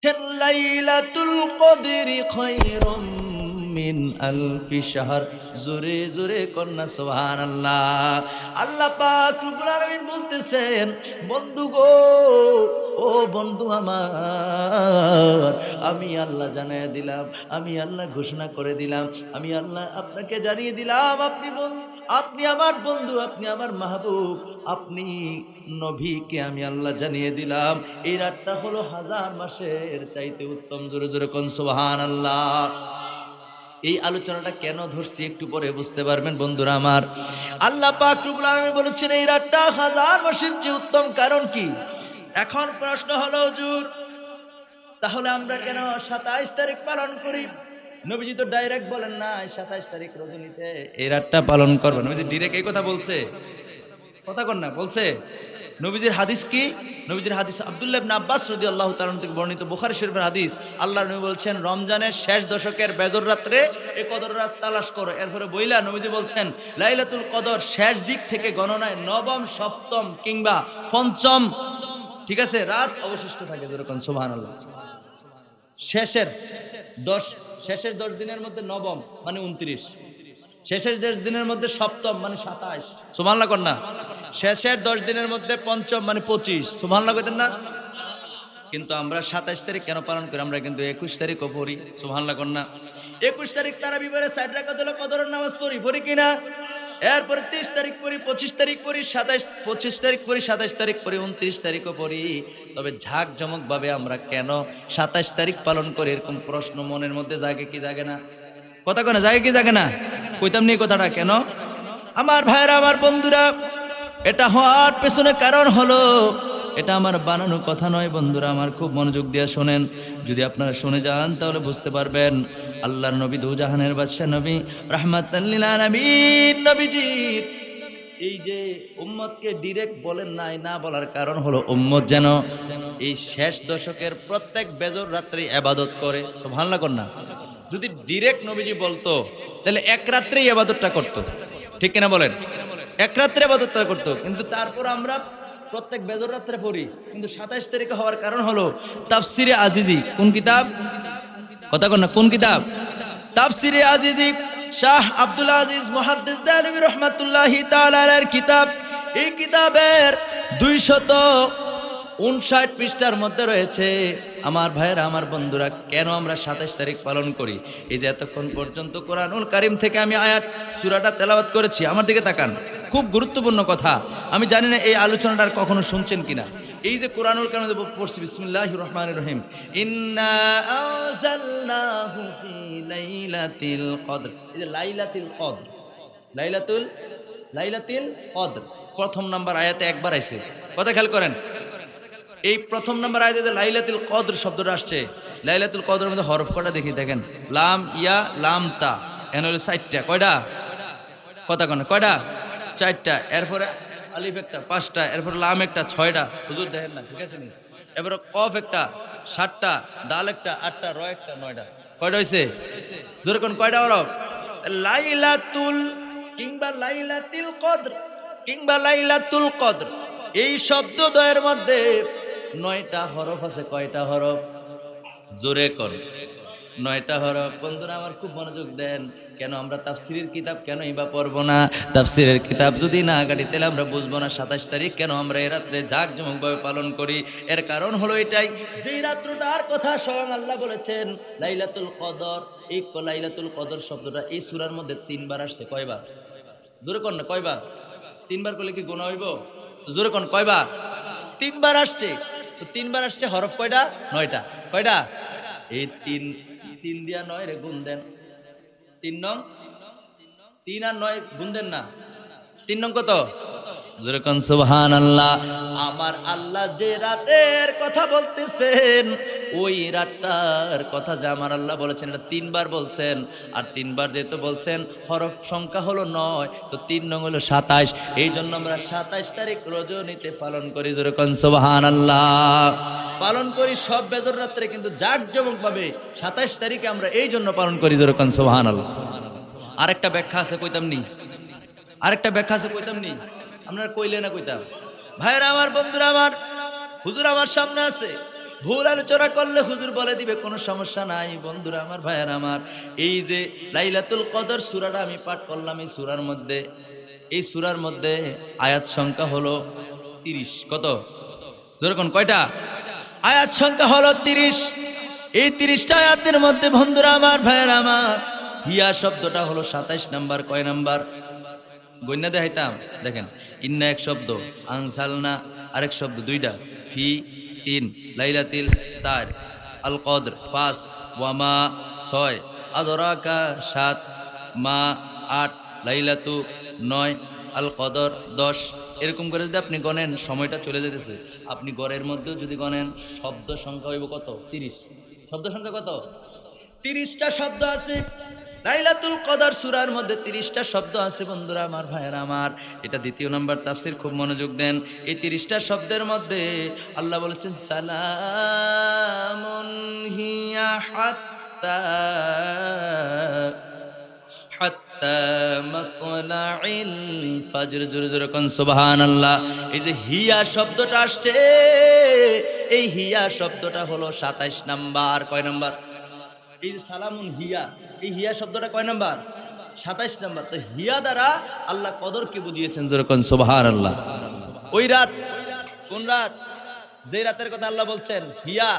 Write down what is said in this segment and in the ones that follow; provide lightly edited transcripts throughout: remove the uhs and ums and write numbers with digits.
লাইলাতুল কদরি খায়রুম মিন আলফি শাহর। জোরে জোরে কন্যা সুবহানাল্লাহ। আল্লাহ পাক রব্বুল আলামিন বলতেছেন, বন্ধু গো, ও বন্ধু আমার, আমি আল্লাহ জানিয়ে দিলাম, আমি আল্লাহ ঘোষণা করে দিলাম, আমি আল্লাহ আপনাকে জানিয়ে দিলাম, আপনি আমার বন্ধু, আপনি আমার মাহবুব, আপনি নবীকে আমি আল্লাহ জানিয়ে দিলাম এই রাতটা হলো 1000 মাসের চাইতে উত্তম। জোরে জোরে কোন সুবহানাল্লাহ। এই আলোচনাটা কেন ধরছি একটু পরে বুঝতে পারবেন বন্ধুরা আমার। আল্লাহ পাক রব্বুল আলামিন বলেছেন এই রাতটা 1000 মাসের চেয়ে উত্তম। কারণ কি? এখন প্রশ্ন হলো, হুজুর তাহলে আমরা কেন 27 তারিখ পালন করি? নবীজি তো ডাইরেক্ট বলেন না 27 তারিখ রজনীতে এই রাতটা পালন করবেন। নবীজি ডাইরেক্ট এই কথা বলছে? কথা কন না, বলছে? নবীজির হাদিস কি? নবীজির হাদিস আব্দুল্লাহ ইবনে আব্বাস রাদিয়াল্লাহু তাআলা থেকে বর্ণিত, বুখারী শরীফের হাদিস। আল্লাহর নবী বলছেন, রমজানের শেষ দশকের বেজর রাত্রে এই কদর রাত তালাশ করো। এরপরে বইলা নবীজি বলছেন, লাইলাতুল কদর শেষ দিক থেকে গণনায় নবম, সপ্তম কিংবা পঞ্চম, ঠিক আছে, রাত অবশিষ্ট থাকে। যেরকম সুবহানাল্লাহ। শেষের 10 দিনের মধ্যে নবম মানে 29, শেষের 10 দিনের মধ্যে সপ্তম মানে 27, সুবহানাল্লাহ কর না। শেষের 10 দিনের মধ্যে পঞ্চম মানে 25, সুবহানাল্লাহ কইতেন না? কিন্তু আমরা 27 তারিখ কেন পালন করি? আমরা কিন্তু 21 তারিখও পড়ি, সুবহানাল্লাহ কর না। 21 তারিখ তারাবি পড়ে 4 রাকাত হলো কদরের নামাজ পড়ি কিনা? এরপরে 30 তারিখ পড়ি, 25 তারিখ পড়ি, 25 তারিখ পড়ি, 27 তারিখ পড়ি, 29 তারিখও পড়ি। তবে ঝাঁকজমক ভাবে আমরা কেন 27 তারিখ পালন করি? এরকম প্রশ্ন মনের মধ্যে জাগে কি জাগে না? কথা কেন জাগে কি জাগে না? কইতাম নি কথাটা কেন? আমার ভাইরা, আমার বন্ধুরা, এটা হওয়ার পেছনে কারণ হলো, এটা আমার বানানো কথা নয় বন্ধুরা আমার, খুব মনোযোগ দিয়ে শোনেন। যদি আপনারা শুনে যান তাহলে বুঝতে পারবেন। আল্লাহর নবী, দুজাহানের বাদশা নবী, রাহমাতাল লিল আলামিন নবীজির এই যে উম্মতকে ডিরেক্ট বলেন নাই, না বলার কারণ হলো উম্মত যেন এই শেষ দশকের প্রত্যেক বেজর রাত্রি ইবাদত করে, সুবহানাল্লাহ কর না। যদি ডিরেক্ট নবীজি বলতো তাহলে এক রাত্রেই ইবাদতটা করতো, ঠিক কিনা বলেন? এক রাত্রে ইবাদতটা করতো। কিন্তু তারপর আমরা প্রত্যেক বেজর রাত্রে পড়ি। কিন্তু 27 তারিখে হওয়ার কারণ হলো তাফসিরে আজিজি। কোন কিতাব? কথা কর না, কোন কিতাব? তাফসিরে আজিজি, শাহ আব্দুল আজিজ মুহাদ্দিস দেহলভী রাহমাতুল্লাহি তাআলা আলাইহির কিতাব। এই কিতাবের 259 পৃষ্ঠার মধ্যে রয়েছে, আমার ভাইয়েরা, আমার বন্ধুরা, কেন আমরা 27 তারিখ পালন করি। এই যে এতক্ষণ পর্যন্ত কোরআনুল কারীম থেকে আমি আয়াত সূরাটা তেলাওয়াত করেছি, আমার দিকে তাকান, খুব গুরুত্বপূর্ণ কথা। আমি জানি না এই আলোচনাটা আর কখনো শুনছেন কিনা। এই যে কোরআনুল কারীম পড়ছি, বিসমিল্লাহির রহমানির রহিম, ইন্না আনজালনাহু ফি লাইলাতিল কদর। এই যে লাইলাতুল কদর, লাইলাতুল কদর প্রথম নাম্বার আয়াতে একবার আইছে। কথা খেয়াল করেন, এই প্রথম নাম্বার আয়াতে যে লাইলাতুল কদর শব্দটা আসছে, লাইলাতুল কদরের মধ্যে হরফ কয়টা দেখি, দেখেন, লাম, ইয়া, লাম, তা, এন হলো 4টা। কয়টা? কথা কন, কয়টা? 4টা। এরপরে আলিফ একটা, 5টা। এরপরে লাম একটা, 6টা। হুজুর দেখেন না, ঠিক আছে নি? এরপরে কফ একটা, 7টা। দাল একটা, 8টা। র একটা, 9টা। কয়টা হইছে? জোরে কোন কয়টা হরফ? লাইলাতুল কিংবা লাইলাতুল কদর কিংবা লাইলাতুল কদর, এই শব্দদ্বয়ের মধ্যে 9টা হরফ আছে। কয়টা হরফ? জোরে কর, 9টা হরফ। বন্ধুরা আমার, খুব মনোযোগ দেন। কেন আমরা তাফসিরের কিতাব কেনই বা পড়বো না? তাফসিরের কিতাব যদি না গাড়ি তাহলে আমরা বুঝবো না 27 তারিখ কেন আমরা এই রাত্রে জাঁকজমকভাবে পালন করি। এর কারণ হলো এটাই, যেই রাত্রটার কথা স্বয়ং আল্লাহ বলেছেন লাইলাতুল কদর। এই লাইলাতুল কদর শব্দটা এই সূরার মধ্যে 3বার আসছে। কয়বার? জোরে কর না, কয়বার? 3বার করলে কি গুনাহ হইব? জোরে কর, কয়বার? 3বার আসছে। তো 3বার আসছে, হরফ কয়টা? 9টা। কয়টা? এই 3 দিয়া 9 রে গুণ দেন। 3 নং 3 আর 9 গুণ দেন না। 3 নং কত? যেরকম সুবহানাল্লাহ। আমার আল্লাহ যে রাতের কথা বলতেছেন, ওই রাতটার কথা যে আমার আল্লাহ বলেছেন, এটা 3বার বলছেন। আর 3বার যেহেতু বলছেন, হরফ সংখ্যা হলো 9, তো 3 নং হলো 27। এই জন্য আমরা 27 তারিখ রজনীতে পালন করি। যেরকম সুবহানাল্লাহ পালন করি সব বেজর রাত্রে, কিন্তু জাঁকজমক ভাবে 27 তারিখে আমরা এই জন্য পালন করি। যেরকম সুবহানাল্লাহ। আরেকটা ব্যাখ্যা আছে, কইতাম নি? আরেকটা ব্যাখ্যা আছে, কইতাম নি? আপনারা কইলে না কইতাম? ভাইরা আমার, বন্ধুরা আমার, হুজুর আমার সামনে আছে, ভুল আলোচনা করলে হুজুর বলে দিবে, কোনো সমস্যা নাই। বন্ধুরা আমার, ভাইয়ার আমার, এই যে লাইলাতুল কদর সূরাটা আমি পাঠ করলাম, এই সূরার মধ্যে আয়াত সংখ্যা হলো 30। কত? যেরকম কয়টা আয়াত সংখ্যা হলো 30। এই 30টা আয়াতের মধ্যে বন্ধুরা আমার, ভাইয়ার আমার, হিয়া শব্দটা হলো 27 নাম্বার। কয় নাম্বার? গণ্যা দেখাইতাম, দেখেন। ইন্না এক শব্দ, আনসালনা আরেক শব্দ, দুইটা। ফি 3, লাইলাতিল 4, আল কদর 5, ওয়ামা 6, আদরাকা 7, মা 8, লাইলাতু 9, আল কদর 10। এরকম করে যদি আপনি গণেন, সময়টা চলে যেতেছে। আপনি গড়ের মধ্যেও যদি গণেন, শব্দ সংখ্যা হইব কত? 30। শব্দ সংখ্যা কত? 30টা শব্দ আছে লাইলাতুল কদর সূরার মধ্যে। 30টা শব্দ আছে বন্ধুরা আমার, ভাইয়েরা আমার। এটা দ্বিতীয় নাম্বার তাফসীর, খুব মনোযোগ দেন। এই 30টা শব্দের মধ্যে আল্লাহ বলেছেন সালামুন হিয়া হাত্তা মাতলাইল ফাজর। জোরে জোরে কোন সুবহানাল্লাহ। এই যে হিয়া শব্দটা আসছে, এই হিয়া শব্দটা হলো 27 নাম্বার। কয় নাম্বার? এই যে সালামুন হিয়া, এই হিয়া শব্দটা কয় নাম্বার? 27 নাম্বার। তো হিয়া দ্বারা আল্লাহ কদরকে বুঝিয়েছেন। জোরে কোন সুবহানাল্লাহ। ওই রাত, কোন রাত? যে রাতের কথা আল্লাহ বলছেন হিয়া,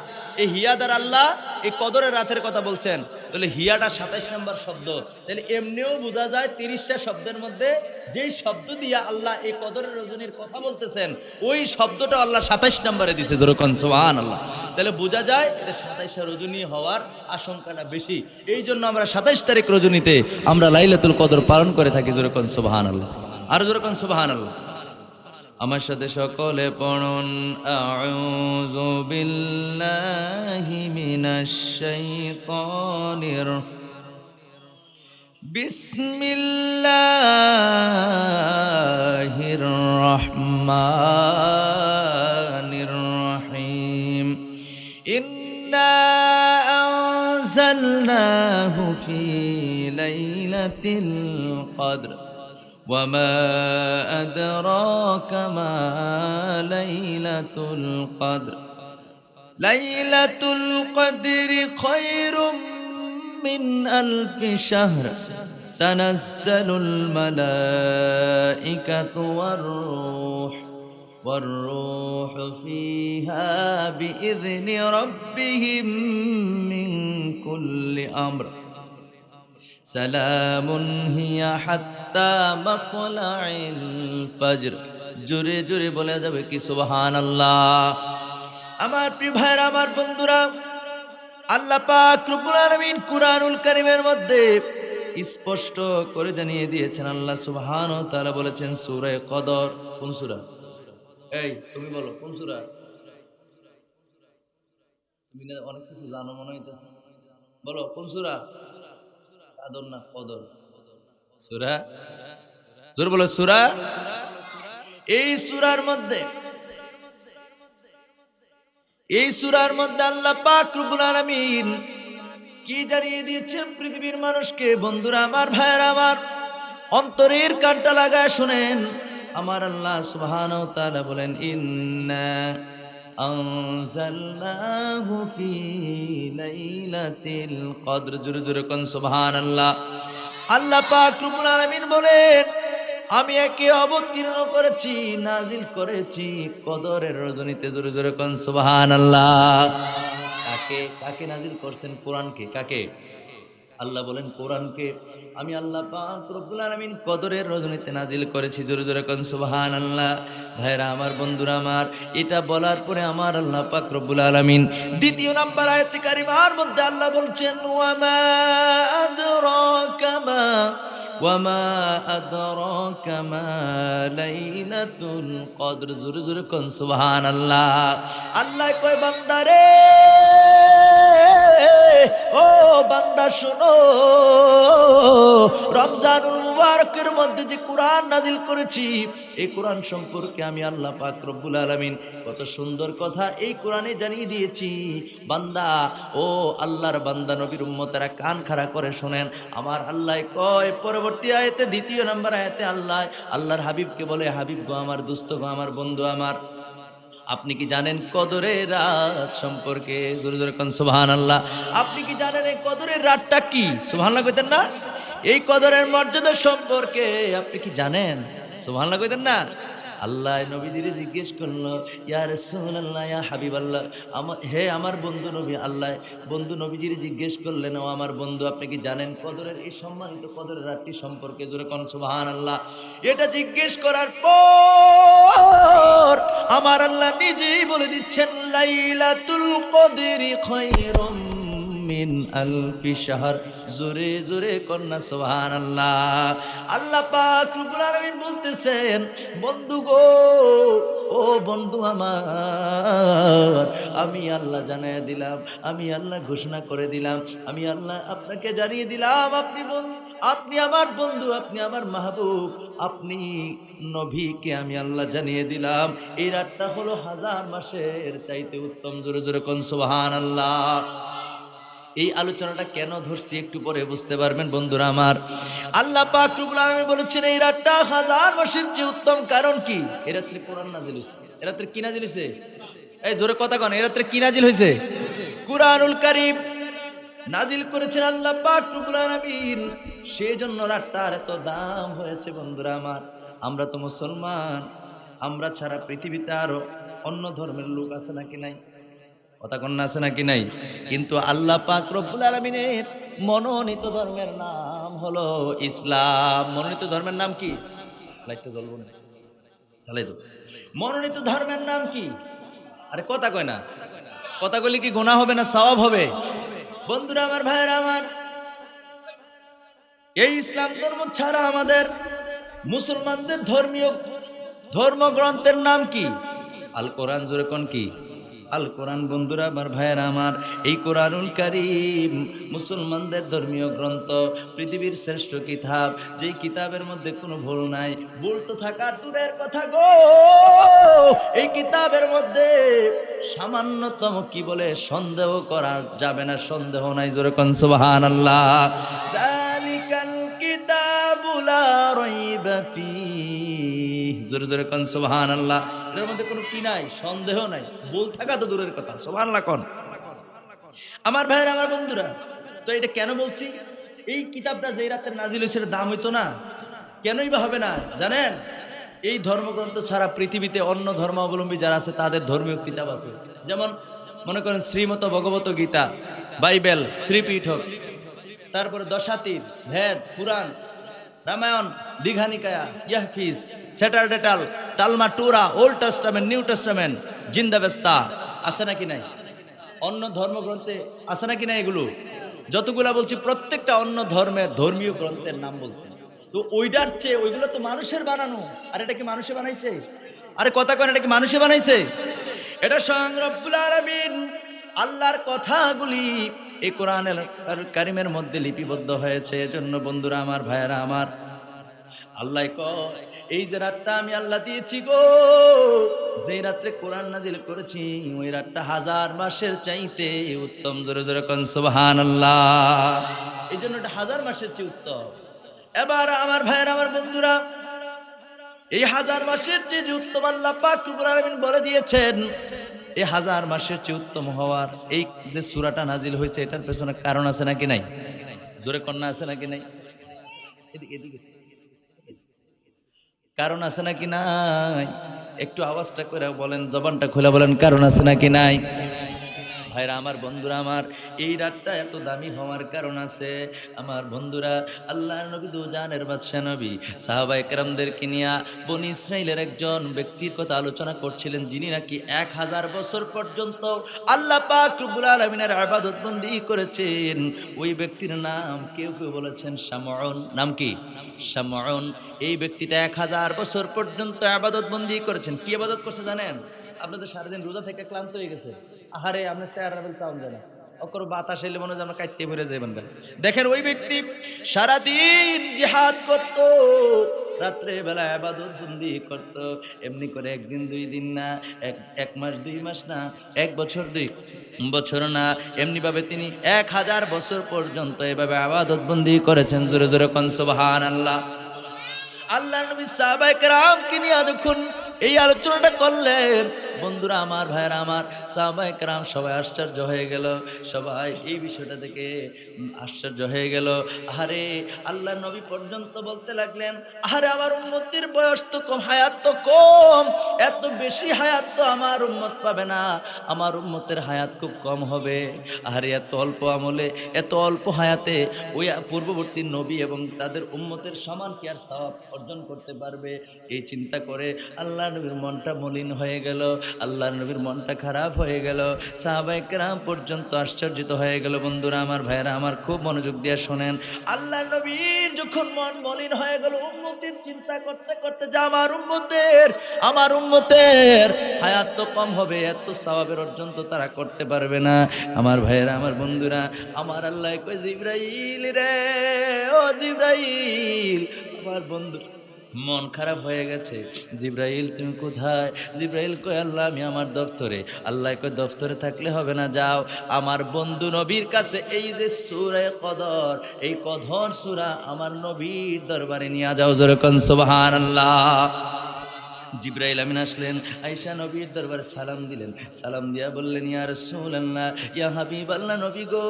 এই হিয়া দ্বারা আল্লাহ এই কদরের রাতের কথা বলছেন। তাহলে হিয়াটা 27 নাম্বার শব্দ। তাহলে এমনিও বোঝা যায় 30টা শব্দের মধ্যে যেই শব্দ দিয়া আল্লাহ এই কদরের রজনীর কথা বলতেছেন, ওই শব্দটা আল্লাহ 27 নাম্বারে দিছে। যেরকম সুবহানাল্লাহ। তাহলে বোঝা যায় এটা 27টা রজনী হওয়ার আশঙ্কাটা বেশি। এই জন্য আমরা 27 তারিখ রজনীতে আমরা লাইলাতুল কদর পালন করে থাকি। যেরকম সুবহানাল্লাহ। আর যেরকম সুবহানাল্লাহ। আমার সাথে সকলে পড়ুন, আউযু বিল্লাহি মিনাশ শাইতানির, বিসমিল্লাহির রহমানির রহিম। ইন্না আনজালনাহু ফি লাইলাতিল কদর وما أدراك ما ليلة القدر ليلة القدر خير من ألف شهر تنزل الملائكة والروح فيها بإذن ربهم من كل أمر সালামুন হিয়া হাত্তা মাতলাইল ফাজর। জোরে জোরে বলা যাবে কি সুবহানাল্লাহ। আমার প্রিয় ভাইরা, আমার বন্ধুরা, আল্লাহ পাক রব্বুল আলামিন কুরআনুল কারীমের মধ্যে স্পষ্ট করে জানিয়ে দিয়েছেন। আল্লাহ সুবহানাহু ওয়া তাআলা বলেছেন সূরা কদর। কোন সূরা? এই তুমি বলো কোন সূরা? তুমি না অনেক কিছু জানো মনে হইতেছে, বলো কোন সূরা? কদর না কদর? সূরা, জোর বলো সূরা। এই সূরার মধ্যে আল্লাহ পাক রব্বুল আলামিন কি জানিয়ে দিয়েছেন পৃথিবীর মানুষকে? বন্ধুরা আমার, ভাইয়েরা আমার, অন্তরের কানটা লাগায় শুনেন। আমার আল্লাহ সুবহানাহু ওয়া তাআলা বলেন ইন্না আনজালনাহু ফি লাইলাতিল কদর। জোরে জোরে কোন সুবহানাল্লাহ। আল্লাহ পাক রব্বুল আলামিন বলেন আমি একে অবতীর্ণ করেছি, নাজিল করেছি কদরের রজনীতে। জোরে জোরে কোন সুবহানাল্লাহ। কাকে কাকে নাজিল করছেন? কোরআনকে। কাকে? আল্লাহ বলেন কোরআনকে আমি আল্লাহ পাক রব্বুল আলামিন কদরের রজনীতে নাজিল করেছি। জোরে জোরে কোন সুবহানাল্লাহ। ভাইরা আমার, বন্ধুরা আমার, এটা বলার পরে আমার আল্লাহ পাক রব্বুল আলামিন দ্বিতীয় নাম্বার আয়াতে কারিমার মধ্যে আল্লাহ বলছেন ওয়ামা আদরাকা মা লাইলাতুল কদর। জোরে জোরে কোন সুবহানাল্লাহ। আল্লাহ কয় বান্দারে, ও বান্দা শোনো, রমজানুল মুবারকের মধ্যে যে কোরআন নাজিল করেছি, এই কোরআন সম্পর্কে আমি আল্লাহ পাক রব্বুল আলামিন কত সুন্দর কথা এই কোরআনে জানিয়ে দিয়েছি। বান্দা, ও আল্লাহর বান্দা, নবীর উম্মতেরা কান খাড়া করে শোনেন। আমার আল্লাহ কয় পরবর্তী আয়াতে, দ্বিতীয় নম্বর আয়াতে আল্লাহর হাবিবকে বলে, হাবিব গো আমার, দোস্ত গো আমার, বন্ধু আমার, আপনি কি জানেন কদরের রাত সম্পর্কে? জোরে জোরে কোন সুবহানাল্লাহ। আপনি কি জানেন এই কদরের রাতটা কি? সুবহানাল্লাহ কইতেন না? এই কদরের মর্যাদা সম্পর্কে আপনি কি জানেন? সুবহানাল্লাহ কইতেন না? আল্লাহ নবীজিরে জিজ্ঞেস করলো, ইয়া রাসূলুল্লাহ, ইয়া হাবিবাল্লাহ, হে আমার বন্ধু নবী। আল্লাহ বন্ধু নবীজিরে জিজ্ঞেস করলেন, ও আমার বন্ধু, আপনি কি জানেন কদরের এই সম্মানিত কদরের রাতটি সম্পর্কে? জোরে কোন সুবহানাল্লাহ। এটা জিজ্ঞেস করার পর আমার আল্লাহ নিজেই বলে দিচ্ছেন, লাইলাতুল কদরি খায়রুম মিন আলফি শাহর। জোরে জোরে কন্যা সুবহানাল্লাহ। আল্লাহ পাক রব্বুল আলামিন বলতেছেন, বন্ধু গো, ও বন্ধু আমার, আমি আল্লাহ জানিয়ে দিলাম, আমি আল্লাহ ঘোষণা করে দিলাম, আমি আল্লাহ আপনাকে জানিয়ে দিলাম, আপনি আমার বন্ধু, আপনি আমার মাহবুব, আপনি নবীকে আমি আল্লাহ জানিয়ে দিলাম, এই রাতটা হলো 1000 মাসের চাইতে উত্তম। জোরে জোরে কোন সুবহানাল্লাহ। এই আলোচনাটা কেন ধরছি একটু পরে বুঝতে পারবেন বন্ধুরা আমার। আল্লাহ পাক রব্বুল আলামিন বলেছেন এই রাতটা 1000 মাসের চেয়ে উত্তম। কারণ কি? এই রাত্রে কোরআন নাজিল হয়েছে। এই রাত্রে কি নাজিল হয়েছে? এই জোরে কথা কন, এই রাত্রে কি নাজিল হয়েছে? কুরআনুল কারীম নাজিল করেছেন আল্লাহ পাক রব্বুল আলামিন। সেজন্য রাতটার এত দাম হয়েছে বন্ধুরা আমার। আমরা তো মুসলমান, আমরা ছাড়া পৃথিবীতে আরো অন্য ধর্মের লোক আছে নাকি নাই? কথা কন্যা আছে নাকি নাই? কিন্তু আল্লাহ পাক রব্বুল আলামিনের মনোনীত ধর্মের নাম হলো ইসলাম। মনোনীত ধর্মের নাম কি? লাইটটা জ্বলবো না, চালাই দাও। মনোনীত ধর্মের নাম কি? আরে কথা কয় না, কথা কইলে কি গুনাহ হবে না সওয়াব হবে? বন্ধুরা আমার, ভাইয়েরা আমার, এই ইসলাম ধর্ম ছাড়া আমাদের মুসলমানদের ধর্মীয় ধর্মগ্রন্থের নাম কি? আল কোরআন। জোরে কোন কি? আল কোরআন। বন্ধুরা আমার, ভাইয়েরা আমার, এই কোরআনুল কারীম মুসলমানদের ধর্মীয় গ্রন্থ, পৃথিবীর শ্রেষ্ঠ কিতাব, যেই কিতাবের মধ্যে কোনো ভুল নাই। ভুল তো থাকার দূরের কথা গো, এই কিতাবের মধ্যে সামান্যতম কি বলে সন্দেহ করা যাবে না, সন্দেহ নাই। জোরে কোন সুবহানাল্লাহ। যালিকাল কিতাবু লা রাইবা ফীহি। জোরে জোরে কোন সুবহানাল্লাহ। এর মধ্যে কোনো কি নাই, সন্দেহ নাই, ভুল থাকা তো দূরের কথা। সুবহানাল্লাহ কোন। আমার ভাইয়েরা, আমার বন্ধুরা, তো এটা কেন বলছি? এই কিতাবটা যেই রাতে নাজিল হয়েছে দাম হইতো না, কেনই বা হবে না জানেন? এই ধর্মগ্রন্থ ছাড়া পৃথিবীতে অন্য ধর্মাবলম্বী যারা আছে তাদের ধর্মীয় কিতাব আছে। যেমন মনে করেন শ্রীমত ভগবত গীতা, বাইবেল, ত্রিপিটক, তারপরে দশাতীর, ভেদ, পুরাণ, রামায়ণ, দীঘানিকায়া, ইয়াহফিজ, সেটারডেটাল, Talmud Torah, Old Testament, New Testament, Zend Avesta, আছে নাকি নাই? অন্য ধর্মগ্রন্থে আছে নাকি নাই? এগুলো যতগুলা বলছি প্রত্যেকটা অন্য ধর্মের ধর্মীয় গ্রন্থের নাম বলছি। তো ওইটার চেয়ে ওইগুলো তো মানুষের বানানো, আর এটা কি মানুষে বানাইছে? আরে কথা কন, এটা কি মানুষে বানাইছে? এটা স্বয়ং রব্বুল আলামিন আল্লাহর কথাগুলি এই কোরআনের কারিমের মধ্যে লিপিবদ্ধ হয়েছে। এজন্য বন্ধুরা আমার, ভাইয়েরা আমার, আল্লাহ কয়, এই যে রাতটা আমি আল্লাহ দিয়েছি গো, যেই রাত্রে কোরআন নাজিল করেছি, ওই রাতটা 1000 মাসের চাইতে উত্তম। জোরে জোরে কোন সুবহানাল্লাহ। এই জন্য এটা 1000 মাসের চেয়ে উত্তম। এবার আমার ভাইয়েরা, আমার বন্ধুরা, এই 1000 মাসের চেয়ে যে উত্তম আল্লাহ পাক রব্বুল আলামিন বলে দিয়েছেন, এই 1000 মাসের চেয়ে উত্তম হওয়ার এই যে সূরাটা নাজিল হয়েছে, এটার পেছনে কারণ আছে নাকি নাই? জোরে কন্যা আছে নাকি নাই? এদিকে এদিকে কারণ আছে নাকি নাই? একটু আওয়াজটা করে বলেন, জবানটা খুলে বলেন, কারণ আছে নাকি নাই? ভাইরা আমার, বন্ধুরা আমার, এই রাতটা এত দামি হওয়ার কারণ আছে। আমার বন্ধুরা, আল্লাহর নবী দুজানের বাদশা নবী সাহাবায়ে কেরামদেরকে নিয়ে বনি ইসরাইলের একজন ব্যক্তির কথা আলোচনা করছিলেন, যিনি নাকি 1000 বছর পর্যন্ত আল্লাহ পাক রব্বুল আলামিনের ইবাদত বন্দি করেছেন। ওই ব্যক্তির নাম কেউ কেউ বলেছেন শামউন। নাম কি? শামউন। এই ব্যক্তিটা 1000 বছর পর্যন্ত ইবাদত বন্দি করেছেন। কি ইবাদত করছে জানেন? আপনাদের সারাদিন রোজা থেকে ক্লান্ত হয়ে গেছে, আহারে আপনার চেহারা বেল চাউন যায় না, অকর বাতাস এলে মনে হয় আমরা কাইতে ভরে যাইবেন। দেখেন ওই ব্যক্তি সারাদিন জিহাদ করত, রাত্রে বেলা ইবাদত বন্দি করত। এমনি করে একদিন দুই দিন না, এক মাস দুই মাস না, 1 বছর 2 বছর না, এমনি ভাবে তিনি 1000 বছর পর্যন্ত এভাবে ইবাদত বন্দি করেছেন। জোরে জোরে কোন সুবহানাল্লাহ। আল্লাহর নবী সাহাবায়ে কেরামকে নিয়ে যখন এই আলোচনাটা করলেন, বন্ধুরা আমার, ভাইয়েরা আমার, সাহাবায়ে কেরাম সবাই আশ্চর্য হয়ে গেল। সবাই এই বিষয়টা দেখে আশ্চর্য হয়ে গেল। আরে আল্লাহ নবী পর্যন্ত বলতে লাগলেন, আরে আমার উম্মতের বয়স তো কম, হায়াত তো কম, এত বেশি হায়াত তো আমার উম্মত পাবে না, আমার উম্মতের হায়াত খুব কম হবে। আরে এত অল্প আমলে, এত অল্প হায়াতে ওই পূর্ববর্তী নবী এবং তাদের উম্মতের সমান কি আর সওয়াব অর্জন করতে পারবে? এই চিন্তা করে আল্লাহ নবীর মনটা মলিন হয়ে গেল, আল্লাহ নবীর মনটা খারাপ হয়ে গেল। সাহাবায়ে কেরাম পর্যন্ত আশ্চর্যিত হয়ে গেল। বন্ধুরা আমার, ভাইয়েরা আমার, খুব মনোযোগ দিয়ে শোনেন। আল্লাহ নবীর যখন মন মলিন হয়ে গেল, উম্মতের চিন্তা করতে করতে যে আমার উম্মতের হায়াত তো কম হবে, এত সওয়াবের অর্জন তো তারা করতে পারবে না। আমার ভাইয়েরা, আমার বন্ধুরা আমার, আল্লাহ কয় জিবরাইল রে, ও জিবরাইল, আমার বন্ধু মন খারাপ হয়ে গেছে, জিবরাইল তুমি কোথায়? জিবরাইল কয় আল্লাহ আমি আমার দফতরে। আল্লাহ কয় দফতরে থাকলে হবে না, যাও আমার বন্ধু নবীর কাছে এই যে সূরা কদর, এই কদর সূরা আমার নবীর দরবারে নিয়ে যাও। জোরে কোন সুবহানাল্লাহ। জিবরাইল আমিন আসলেন, আয়েশা নবীর দরবারে সালাম দিলেন। সালাম দিয়া বললেন, ইয়া রাসূলুল্লাহ, ইয়া হাবিবাল্লাহ, নবী গো,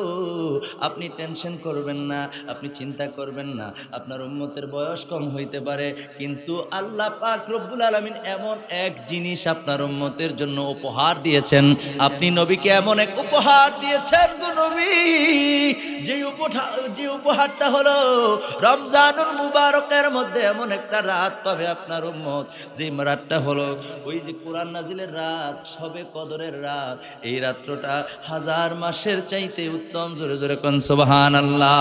আপনি টেনশন করবেন না, আপনি চিন্তা করবেন না। আপনার উম্মতের বয়স কম হইতে পারে, কিন্তু আল্লাহ পাক রব্বুল আলামিন এমন এক জিনিস আপনার উম্মতের জন্য উপহার দিয়েছেন। আপনি নবীকে এমন এক উপহার দিয়েছেন গো নবী, যে উপহারটা হলো রমজানুল মুবারকের মধ্যে এমন একটা রাত পাবে আপনার উম্মত, যে রাতটা হলো ওই যে কোরআন নাজিলের রাত, শবে কদরের রাত। এই রাত্রটা 1000 মাসের চাইতে উত্তম। জোরে জোরে কোন সুবহানাল্লাহ।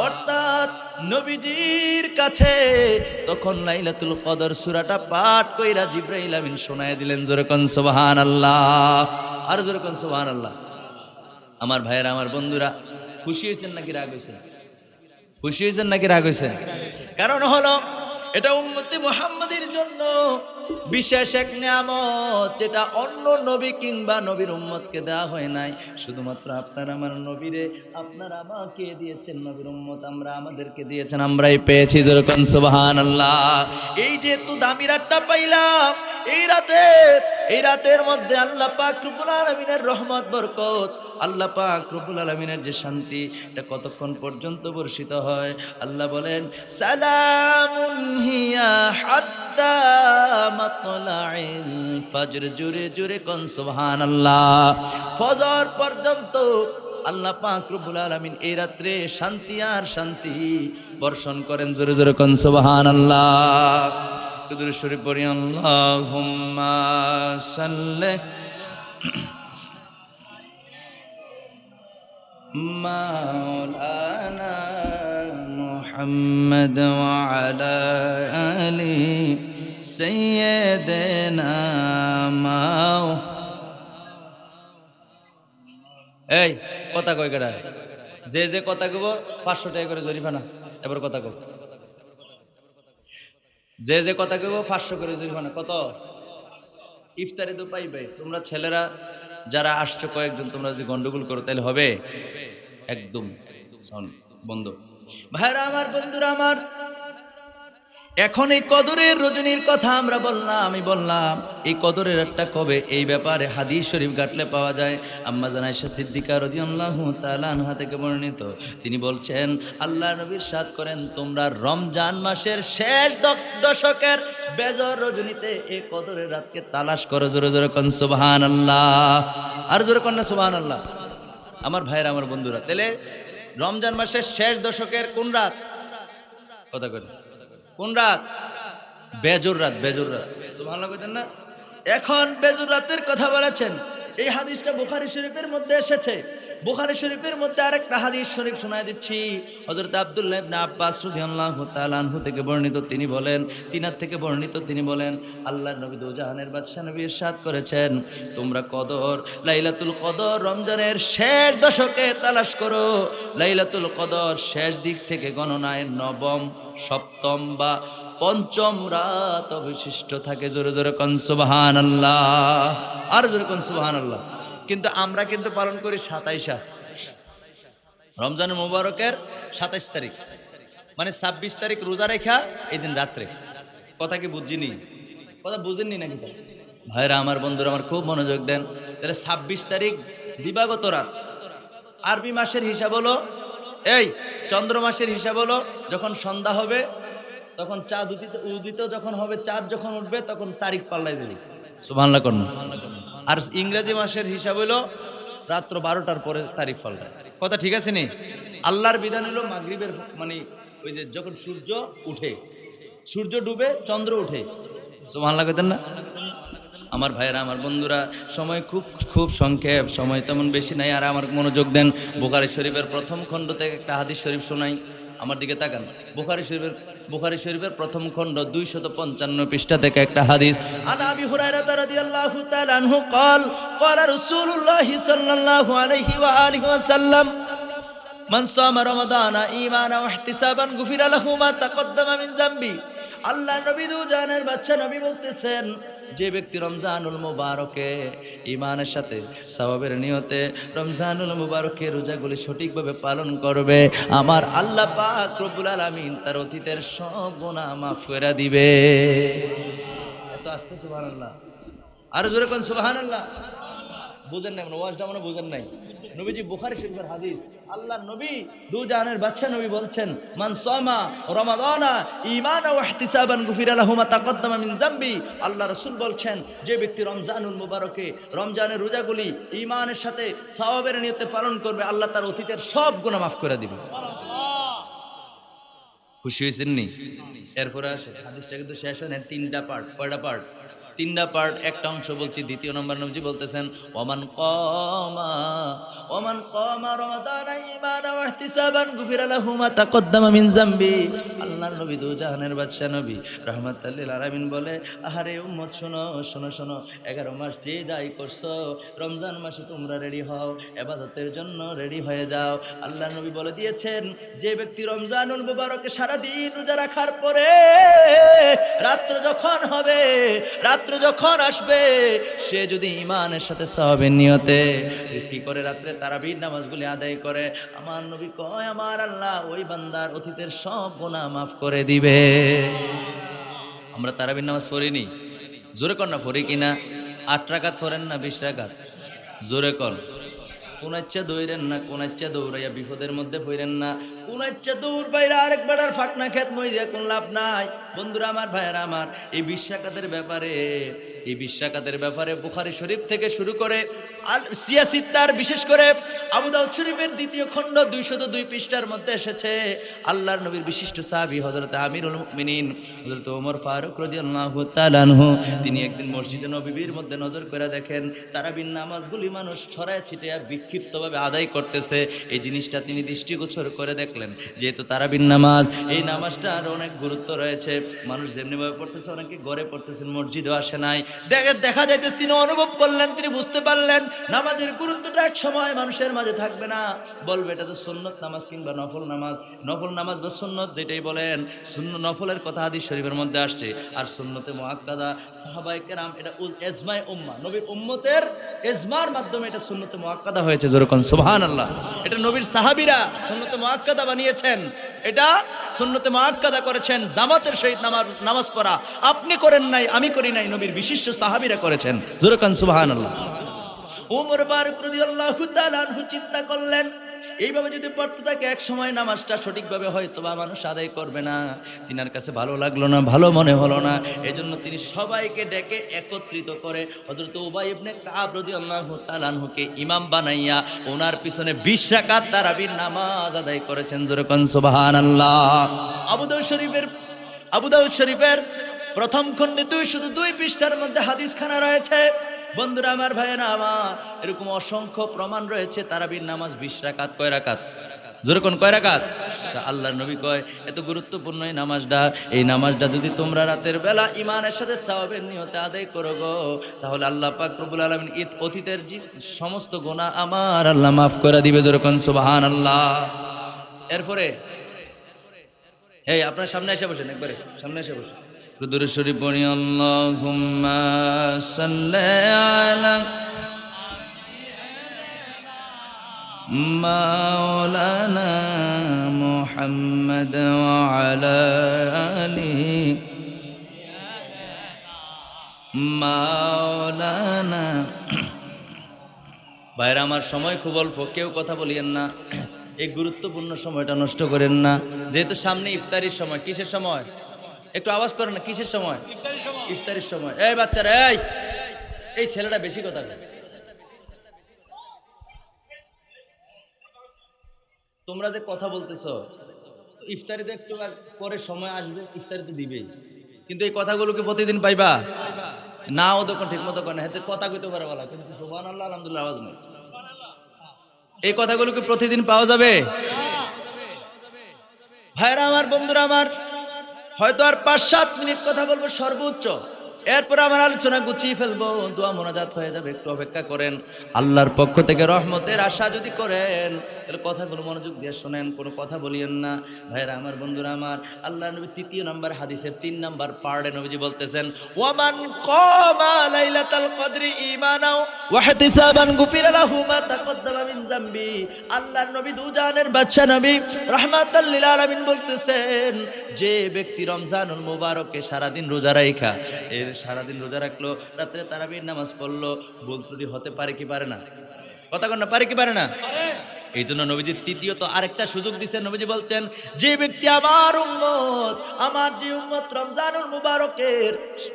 অর্থাৎ নবীজির কাছে তখন লাইলাতুল কদর সূরাটা পাঠ কইরা জিবরাইল আমিন শোনায় দিলেন। জোরে কোন সুবহানাল্লাহ। আর জোরে কোন সুবহানাল্লাহ। আমার ভাইয়েরা, আমার বন্ধুরা, খুশি হয়েছেন নাকি রাগ হয়েছেন? খুশি হয়েছেন নাকি রাগ হয়েছেন? কারণ হলো এটা উম্মতে মুহাম্মাদের জন্য বিশেষ এক নিয়ামত, যেটা অন্য নবী কিংবা নবীর উম্মতকে দেওয়া হয় নাই। শুধুমাত্র আপনার আমার নবীরে, আপনার আমাকে দিয়েছেন, নবীর উম্মত আমরা আমাদেরকে দিয়েছেন, আমরাই পেয়েছি। যেরকম সুবহানাল্লাহ। এই যেহেতু দামি রাতটা পাইলাম, এই রাতের মধ্যে আল্লাহ পাক রব্বুল আলামিনের রহমত বরকত, আল্লাহ পাক রব্বুল আলামিনের যে শান্তি, এটা কতক্ষণ পর্যন্ত বর্ষিত হয়? আল্লাহ বলেন, সালামুন হিয়া হাত্তা মাতলাইল ফজর। জোরে জোরে কোন সুবহানাল্লাহ। ফজর পর্যন্ত আল্লাহ পাক রব্বুল আলামিন এই রাত্রে শান্তি আর শান্তি বর্ষণ করেন। জোরে জোরে কোন সুবহানাল্লাহ। দুরূদ শরীফ পড়ি, আল্লাহুম্মা সাল্লি মাওলানা মুহাম্মদ ওয়া আলা আলি সাইয়্যিদিনা মাও। এই কথা কই কেডা? যে কথা কইব 500 টাকা করে জরিমানা। এবার কথা কও। যে কথা কইব 500 করে জরিমানা। কত? ইফতারে তো পাইবে। তোমরা ছেলেরা যারা আসছো কয়েকজন, তোমরা যদি গন্ডগোল করো তাহলে হবে? একদম বন্ধ। ভাইরা আমার, বন্ধুরা আমার, এখন এই কদরের রজনীর কথা আমরা বললাম, আমি বললাম এই কদরের একটা কবে, এই ব্যাপারে হাদিস শরীফ ঘাটলে পাওয়া যায়। আম্মা জান আয়েশা সিদ্দিকা রাদিয়াল্লাহু তাআলা আনহা থেকে বর্ণিত, তিনি বলছেন আল্লাহ নবী ইরশাদ করেন, তোমরা রমজান মাসের শেষ দশকের বেজর রজনীতে এই কদরের রাতকে তালাশ করো। জোরে জোরে কোন সুবহানাল্লাহ। আর জোরে কোন না সুবহানাল্লাহ। আমার ভাইরা, আমার বন্ধুরা, তাহলে রমজান মাসের শেষ দশকের কোন রাত? কথা কই কোন রাত? বেজর রাত। বেজর রাত, সুবহানাল্লাহ বলেন না? এখন বেজর রাতের কথা বলেছেন। এই হাদিসটা বুখারী শরীফের মধ্যে এসেছে। বুখারী শরীফের মধ্যে আরেকটা হাদিস শরীফ শোনায় দিচ্ছি। হযরত আব্দুল্লাহ ইবনে আব্বাস রাদিয়াল্লাহু তাআলা আনহু থেকে বর্ণিত, তিনি বলেন, তিনার থেকে বর্ণিত, তিনি বলেন, আল্লাহর নবী দোজাহানের বাদশা নবী ইরশাদ করেছেন, তোমরা কদর, লাইলাতুল কদর রমজানের শেষ দশকে তালাশ করো। লাইলাতুল কদর শেষ দিক থেকে গণনায় নবম, সপ্তম বা পঞ্চম রাত অবশিষ্ট থাকে। জোরে জোরে কোন সুবহানাল্লাহ। আর জোরে কোন সুবহানাল্লাহ। কিন্তু আমরা কিন্তু পালন করি 27 রমজান মুবারকের 27 তারিখ, মানে 26 তারিখ রোজা রেখা এই দিন রাত্রে। কথা কি বুঝিনি? কথা বুঝেননি নাকি? ভাইরা আমার, বন্ধুরা আমার, খুব মনোযোগ দেন। তাহলে 26 তারিখ দিবাগত রাত, আরবি মাসের হিসাব হলো, এই চন্দ্র মাসের হিসাব হলো যখন সন্ধ্যা হবে তখন চাঁদ উদিত যখন হবে, চাঁদ যখন উঠবে তখন তারিখ পাল্লাই দেবে। সুবহানাল্লাহ করুন। আর ইংরেজি মাসের হিসাব হলো রাত্র 12টার পরে তারিখ পাল্টায়। কথা ঠিক আছে নি? আল্লাহর বিধান হলো মাগরিবের মানে ওই যে যখন সূর্য উঠে, সূর্য ডুবে চন্দ্র উঠে। সুবহানাল্লাহ কইতেন না? আমার ভাইয়েরা, আমার বন্ধুরা, সময় খুব খুব সংক্ষেপ, সময় তেমন বেশি নাই। আর আমার মনোযোগ দেন, বুখারী শরীফের প্রথম খণ্ড থেকে একটা হাদিস শরীফ শোনাই। আমার দিকে তাকান। বুখারী শরীফের প্রথম খণ্ড 255 পৃষ্ঠা থেকে একটা হাদিস। আন আবি হুরায়রা রাদিয়াল্লাহু তাআলা আনহু قال قال رسول الله صلى الله عليه واله وسلم من صام رمضان ايمانا واحتسابا غفر له ما تقدم من ذنبه। আল্লাহ নবী দু জাহানের বাদশা নবী বলতেছেন, যে ব্যক্তি রমজানুল মুবারকে ঈমানের সাথে সওয়াবের নিয়তে রমজানুল মুবারকে রোজাগুলি সঠিকভাবে পালন করবে, আমার আল্লাহ পাক রব্বুল আলামিন তার অতীতের সব গুনাহ মাফ করে দিবে। এত আস্তে সুবহানাল্লাহ, আর জোরে কোন সুবহানাল্লাহ। বুঝেন না, ওয়াজটা মনে বুঝেন নাই। নবীজি বুখারী শরীফের হাদিস, আল্লাহর নবী দু জাহানের বাদশা নবী বলছেন, মান সামা রমাদানা ঈমানা ওয়া ইহতিসাবান গুফিরা লাহু মা তাকদ্দামা মিন যামবি। আল্লাহ রাসূল বলছেন, যে ব্যক্তি রমজানুল মুবারকে রমজানের রোজাগুলি ঈমানের সাথে সওয়াবের নিয়তে পালন করবে, আল্লাহ তার অতীতের সব গুনাহ মাফ করে দিবে। খুশি হয়েছেন নি? এরপরে আসে হাদিসটা কিন্তু শেষ হয় না, 3টা পার্ট। কয়টা পার্ট? 3টা পার্ট। একটা অংশ বলছি, দ্বিতীয় নম্বর নবীজি বলতেছেন, ওমান কামা রমাদানা ঈমানান ওয়া ইহতিসাবান গুফিরা লাহু মা তাকদ্দামা মিন যামবি। আল্লাহর নবী দু জাহানের বাদশা নবী রাহমাতাল লিল আলামিন বলে, আহারে উম্মত শোনো শোনো শোনো, 11 মাস যে যাই করছো, রমজান মাসে তোমরা রেডি হও, ইবাদতের জন্য রেডি হয়ে যাও। আল্লাহর নবী বলে দিয়েছেন, যে ব্যক্তি রমজানুল মুবারকে সারা দিন রোজা রাখার পরে রাত্র যখন হবে, রাত্র যখন আসবে, সে যদি ঈমানের সাথে সওয়াবের নিয়তে কি করে রাত্রে তারাবির নামাজগুলি আদায় করে, আমার নবী কয়, আমার আল্লাহ ওই বান্দার অতীতের সব গুনাহ মাফ করে দিবে। আমরা তারাবির নামাজ পড়িনি? জোরে কর না, পড়ি কিনা? 8 রাকাত পড়েন না 20 রাকাত? জোরে কর। কোন ইচ্ছা দৌড়েন না, কোন ইচ্ছা দৌড়াইয়া বিপদের মধ্যে পড়েন না, কোন ইচ্ছা দৌড় বাইরে আরেকবার আর ফাঁকনা খেত মই দিয়ে কোন লাভ নাই। বন্ধুরা আমার, ভাইয়েরা আমার, এই 20 রাকাতের ব্যাপারে, এই 20 রাকাতের ব্যাপারে বুখারী শরীফ থেকে শুরু করে আল সিয়াসিত্তার, বিশেষ করে আবু দাউদ শরীফের 2য় খণ্ড 202 পৃষ্ঠার মধ্যে এসেছে, আল্লাহর নবীর বিশিষ্ট সাহাবী হযরত আমিরুল মুমিনিন হযরত ওমর ফারুক রাদিয়াল্লাহু তাআলা আনহু, তিনি একদিন মসজিদে নববীর মধ্যে নজর করে দেখেন তারাবির নামাজগুলি মানুষ ছড়ায় ছিটিয়ে বিক্ষিপ্তভাবে আদায় করতেছে। এই জিনিসটা তিনি দৃষ্টিগোচর করে দেখলেন, যেহেতু তারাবির নামাজ, এই নামাজটার অনেক গুরুত্ব রয়েছে। মানুষ যেমনিভাবে পড়তেছে, অনেকে ঘরে পড়তেছেন, মসজিদেও আসে নাই, দেখা যাইতেছে, তিনি অনুভব করলেন, তিনি বুঝতে পারলেন নামাজের গুরুত্বটা এক সময় মানুষের মাঝে থাকবে না, বলবে এটা তো সুন্নত নামাজ কিংবা নফল নামাজ। নফল নামাজ বা সুন্নত যেটাই বলেন, নফলের কথা হাদিস শরীফের মধ্যে আসছে। আর সুন্নতে মুআক্কাদা, সাহাবায়ে কেরাম, এটা ইজমায়ে উম্মাহ, নবীর উম্মতের ইজমার মাধ্যমে এটা সুন্নতে মুআক্কাদা হয়েছে। যেরকম সুবহানাল্লাহ, এটা নবীর সাহাবীরা সুন্নতে মুআক্কাদা বানিয়েছেন, এটা সুন্নতে মুআক্কাদা করেছেন। জামাতের সহিত নামাজ পড়া আপনি করেন নাই, আমি করি নাই, নবীর বিশিষ্ট সাহাবীরা করেছেন। যেরকম সুবহানাল্লাহ। ওমর ফারুক রাদিয়াল্লাহু তাআলা আনহু চিন্তা করলেন, এইভাবে যদি পড়তে থাকে এক সময় নামাজটা সঠিকভাবে হয়তো বা মানুষ আদায় করবে না। তিনার কাছে ভালো লাগলো না, ভালো মনে হলো না, এজন্য তিনি সবাইকে ডেকে একত্রিত করে হযরত উবাই ইবনে কাব রাদিয়াল্লাহু তাআলা আনহুকে ইমাম বানাইয়া ওনার পিছনে 20 রাকাত তারাবির নামাজ আদায় করেছেন। যেরকম সুবহানাল্লাহ। আবু দাউদ শরীফের প্রথম খণ্ডে 202 পৃষ্ঠার মধ্যে হাদিসখানা রয়েছে। বন্ধুরা আমার, ভাইয়েরা আমার, এরকম অসংখ্য প্রমাণ রয়েছে। তারাবির নামাজ 20 রাকাত। কয় রাকাত? জোরে কোন, কয় রাকাত? আল্লাহর নবী কয়, এত গুরুত্বপূর্ণ এই নামাজটা, এই নামাজটা যদি তোমরা রাতের বেলা ঈমানের সাথে সওয়াবের নিয়তে আদায় করো গো, তাহলে আল্লাহ পাক রব্বুল আলামিন অতীতের যে সমস্ত গুনাহ আমার আল্লাহ মাফ করে দিবে। জোরে কোন সুবহানাল্লাহ। এরপরে এই আপনার সামনে এসে বসেন, একবারে সামনে এসে বসেন, দুরূদ শরীফ পড়ি। আল্লাহুম্মা সাল্লি আলা মাওলানা মুহাম্মদ ওয়া আলা আলি না। ভাইরা আমার, সময় খুব অল্প, কেউ কথা বলিয়েন না, এই গুরুত্বপূর্ণ সময়টা নষ্ট করেন না। যেহেতু সামনে ইফতারির সময়। কিসের সময়? একটু আওয়াজ করেন না, কিসের সময়? ইফতারির সময়। এই বাচ্চারা, এই ছেলেটা বেশি কথা বলে। তোমরা যে কথা বলতেছো, ইফতারিতে একটু পরে সময় আসবে, ইফতারিতে দিবেই, কিন্তু এই কথাগুলো কি প্রতিদিন পাইবা? না, ও তখন ঠিক মতো করে হাতে কথা কইতে পারে বলা, কিন্তু সুবহানাল্লাহ আলহামদুলিল্লাহ আওয়াজ নেই। এই কথাগুলো কি প্রতিদিন পাওয়া যাবে? ভাইরা আমার, বন্ধুরা আমার, হয়তো আর 5-7 মিনিট কথা বলবো সর্বোচ্চ, এরপর আমার আলোচনা গুছিয়ে ফেলবো, দোয়া মোনাজাত হয়ে যাবে। একটু অপেক্ষা করেন। আল্লাহর পক্ষ থেকে রহমতের আশা যদি করেন, তাহলে কথাগুলো মনোযোগ দিয়ে শোনেন, কোনো কথা বলিয়েন না। ভাইরা আমার, বন্ধুরা আমার, আল্লাহ নবী 3 নম্বর হাদিসের 3 নম্বর পার্টে নবীজি বলতেছেন, ওয়ামান কামা লাইলাতাল কদরি ঈমানাও ওয়া ইহতিসাবান গুফিরা লাহু মা তাকদ্দামা মিন যামবি। আল্লাহর নবী দুজানের বাদশা নবী রাহমাতাল লিল আলামিন বলতেছেন, যে ব্যক্তি রমজানুল মুবারকে সারাদিন রোজা রাখা, এর সারাদিন রোজা রাখলো, রাত্রে তারাবির নামাজ পড়লো, ভুল ত্রুটি হতে পারে কি পারে না? কথা কন না, পারে কি পারে না? এই জন্য নবীজি তৃতীয়ত আরেকটা সুযোগ দিচ্ছেন। নবীজি বলছেন, যে ব্যক্তি আমার উম্মত, আমার যে উম্মত রমজানুল মুবারকের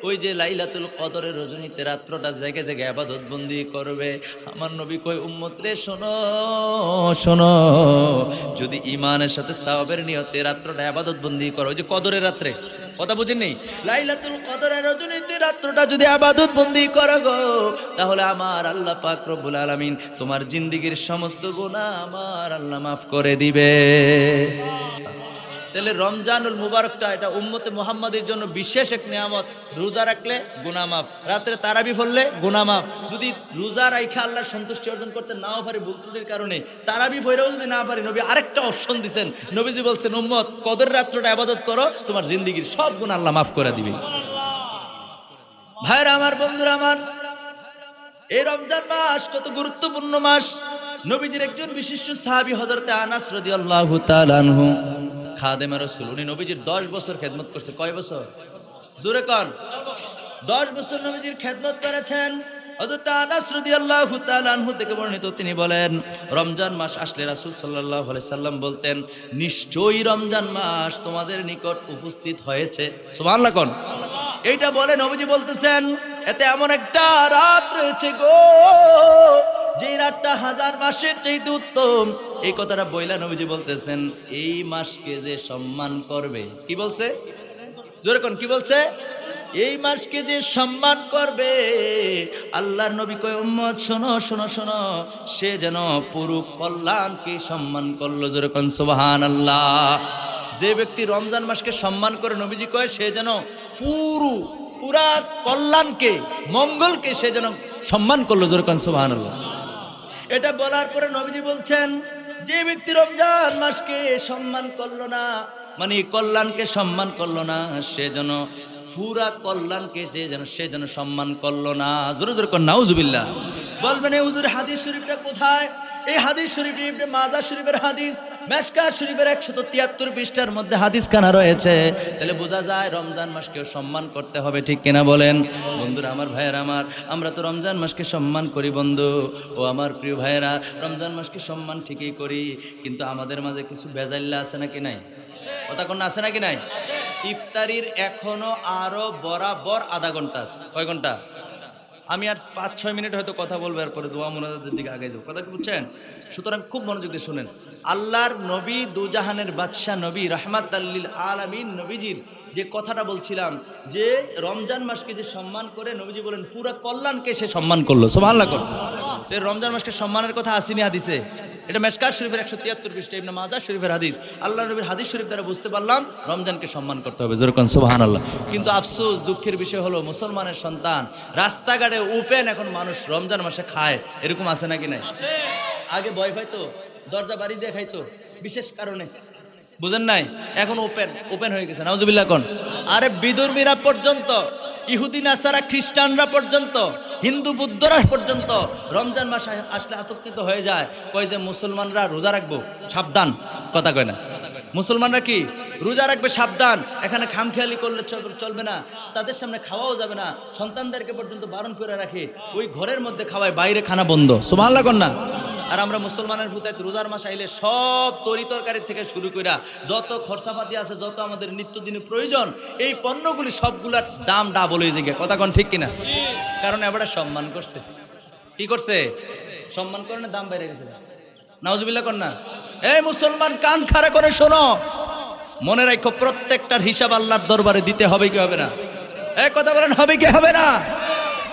ওই যে লাইলাতুল কদরের রজনীতে রাত্রটা জেগে জেগে ইবাদত বন্দি করবে, আমার নবী কই, উম্মত রে শোনো শোনো, যদি ঈমানের সাথে সওয়াবের নিয়তে রাত্রটা ইবাদত বন্দি করো, ওই যে কদরের রাত্রে, কথা বুঝেন নেই, লাইলাতুল কদরের রজনীতে রাত্রটা যদি ইবাদত বন্দি করো গো, তাহলে আমার আল্লাহ পাক রব্বুল আলামিন তোমার জিন্দেগীর সমস্ত গুনাহ আমার আল্লাহ মাফ করে দিবে। তাহলে রমজানুল মুবারকটা এটা উম্মতে মুহাম্মাদের জন্য বিশেষ এক নিয়ামত। রোজা রাখলে গুনাহ মাফ, রাতে তারাবি পড়লে গুনাহ মাফ। যদি রোজা রাখা আল্লাহর সন্তুষ্টি অর্জন করতে নাও পারি ভুল ত্রুটির কারণে, তারাবি পড়েও যদি না পারি, নবী আরেকটা অপশন দিবেন। নবীজি বলছেন, উম্মত কদর রাত্রটা ইবাদত করো, তোমার জিন্দেগীর সব গুনাহ আল্লাহ মাফ করে দিবে। ভাইরা আমার, বন্ধুরা আমার, এই রমজান মাস কত গুরুত্বপূর্ণ মাস। নবীজির একজন বিশিষ্ট সাহাবী হযরত আনাস রাদিয়াল্লাহু তাআলা আনহু, খাদেমে রাসূল, উনি নবীজির 10 বছর খেদমত করছে। কয় বছর? জোরে কোন? 10 বছর নবীজির খেদমত করেছেন। হযরত আনাস রাদিয়াল্লাহু তাআলা আনহু থেকে বর্ণিত, তিনি বলেন, রমজান মাস আসলে রাসূল সাল্লাল্লাহু আলাইহি সাল্লাম বলতেন, নিশ্চয়ই রমজান মাস তোমাদের নিকট উপস্থিত হয়েছে। সুবহানাল্লাহ কোন? এইটা বলে নবীজি বলতেছেন, এতে এমন একটা রাত রয়েছে গো, যে রাতটা 1000 মাসের চাইতে উত্তম। এই কথাটা বইলা নবীজি বলতেছেন, এই মাসকে যে সম্মান করবে, কি বলছে? জোরে কোন, কি বলছে? এই মাসকে যে সম্মান করবে, আল্লাহর নবী কয়, উম্মত শোনো শোনো শোনো, সে যেন পুরো কল্যাণকে সম্মান করলো। জোরে কোন সুবহানাল্লাহ। যে ব্যক্তি রমজান মাসকে সম্মান করে, নবীজি কয়, সে যেন পুরা কল্যাণকে, মঙ্গলকে সে যেন সম্মান করলো। জোরে কোন সুবহানাল্লাহ। এটা বলার পরে নবীজি বলছেন, যে ব্যক্তি রমজান মাসকে সম্মান করলো না, মানে কল্যাণকে সম্মান করলো না, সে যেন পুরা কল্যাণকে সে যেন সম্মান করলো না। জোরে জোরে কোন নাউজুবিল্লাহ। বলবেন, এই হুজুর হাদিস শরীফটা কোথায়? এই হাদিস শরীফ ইবনে মাজাহ শরীফের হাদিস, মেশকাত শরীফের 173 পৃষ্ঠার মধ্যে হাদিস খানা রয়েছে। তাহলে বোঝা যায় রমজান মাসকেও সম্মান করতে হবে, ঠিক কিনা বলেন? বন্ধুরা আমার, ভাইয়েরা আমার, আমরা তো রমজান মাসকে সম্মান করি বন্ধু ও আমার প্রিয় ভাইয়েরা, রমজান মাসকে সম্মান ঠিকই করি, কিন্তু আমাদের মাঝে কিছু বেজাইল্লা আছে নাকি নাই? কথা কোন আছে নাকি নাই? ইফতারির এখনো আরো বরাবর আধা ঘন্টা আছে। কয় ঘন্টা? আমি আর 5-6 মিনিট হয়তো কথা বলবো, এরপরে দোয়া মোনাজাতের দিকে আগে যাবো। কথা কি বুঝছেন? সুতরাং খুব মনোযোগ দিয়ে শুনেন। আল্লাহর নবী, দুজাহানের বাদশা নবী, রাহমাতাল লিল আলামিন নবীজির যে কথাটা বলছিলাম, যে রমজান মাসকে যে সম্মান করে, নবীজি বলেন পুরা কল্যাণকে সে সম্মান করলো। সুবহানাল্লাহ। রমজান মাসকে সম্মানের কথা আসেনি হাদিসে? এটা মেশকাত শরীফের 173 পৃষ্ঠা, ইবনে মাজাহ শরীফের হাদিস। আল্লাহর নবীর হাদিস শরীফ দ্বারা বুঝতে পারলাম রমজানকে সম্মান করতে হবে। জোরে কোন সুবহানাল্লাহ। কিন্তু আফসোস, দুঃখের বিষয় হলো, মুসলমানের সন্তান রাস্তাঘাটে ওপেন এখন মানুষ রমজান মাসে খায়, এরকম আছে নাকি নাই? আগে ভয় পাইতো, দরজা বাড়ি দিয়ে খাইতো বিশেষ কারণে, বুঝেন নাই? এখন ওপেন হয়ে গেছে। নাউজুবিল্লাহ কোন? আরে বিধর্মীরা পর্যন্ত, ইহুদি নাসারা খ্রিস্টানরা পর্যন্ত, হিন্দু বুদ্ধরা পর্যন্ত রমজান মাস আসলে আতঙ্কিত হয়ে যায়, কয় যে মুসলমানরা রোজা রাখবো, সাবধান। কথা কয় না? মুসলমানরা কি রোজা রাখবে, সাবধান, এখানে খামখেয়ালি করলে চলবে না, তাদের সামনে খাওয়াও যাবে না, সন্তানদেরকে পর্যন্ত বারণ করে রাখে, ওই ঘরের মধ্যে খাওয়ায়, বাইরে খানা বন্ধ। সুবহানাল্লাহ কর না। আর আমরা মুসলমানের ভূতায় রোজার মাস আইলে সব তরি তরকারি থেকে শুরু করে যত খরচাপাতি আছে, যত আমাদের নিত্যদিনের প্রয়োজন, এই পণ্যগুলি সবগুলার দাম ডাবল হয়ে যায়। কথা কোন ঠিক কিনা? কারণ এবারে সম্মান করছে, কি করছে? সম্মান করে না, দাম বেড়ে গেছে। নাউজুবিল্লাহ কর না। এই মুসলমান কান খাড়া করে শোনো, মনে রাখো প্রত্যেকটার হিসাব আল্লাহর দরবারে দিতে হবে কি হবে না? এই কথা বলেন, হবে কি হবে না?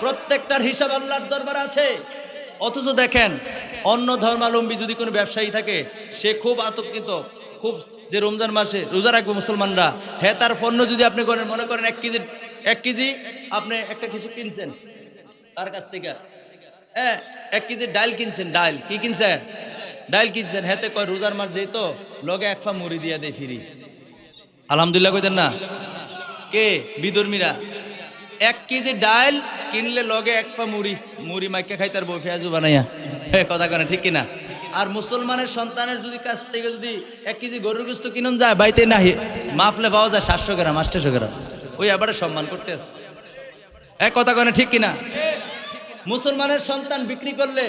প্রত্যেকটার হিসাব আল্লাহর দরবারে আছে। অথচ দেখেন, অন্য ধর্মাবলম্বী যদি কোনো ব্যবসায়ী থাকে, সে খুব আতঙ্কিত, খুব যে রমজান মাসে রোজা রাখবে মুসলমানরা, হ্যাঁ তার পণ্য যদি আপনি করেন, মনে করেন 1 কেজি আপনি একটা কিছু কিনছেন তার কাছ থেকে, হ্যাঁ 1 কেজি ডাল কিনছেন, ডাল কি কিনছেন? ডাল কিনছেন, হেতে কয় রোজার মাস যেই তো লগে 1 পা মুড়ি দিয়া দেয় ফিরি। আলহামদুলিল্লাহ কইতেন না? কে বিধর্মীরা 1 কেজি ডাল কিনলে লগে 1 পা মুড়ি মাইকে খাই তার বউ পেঁয়াজু বানাইয়া। কথা কেন ঠিক কিনা? আর মুসলমানের সন্তানের যদি কাছ থেকে যদি 1 কেজি গরুর গোশত কিনুন যায়, বাইতে না মাফলে পাওয়া যায় 700 গ্রাম 800 গ্রাম, ওই আবার সম্মান করতে আছে। কথা কেন ঠিক কিনা? মুসলমানের সন্তান বিক্রি করলে,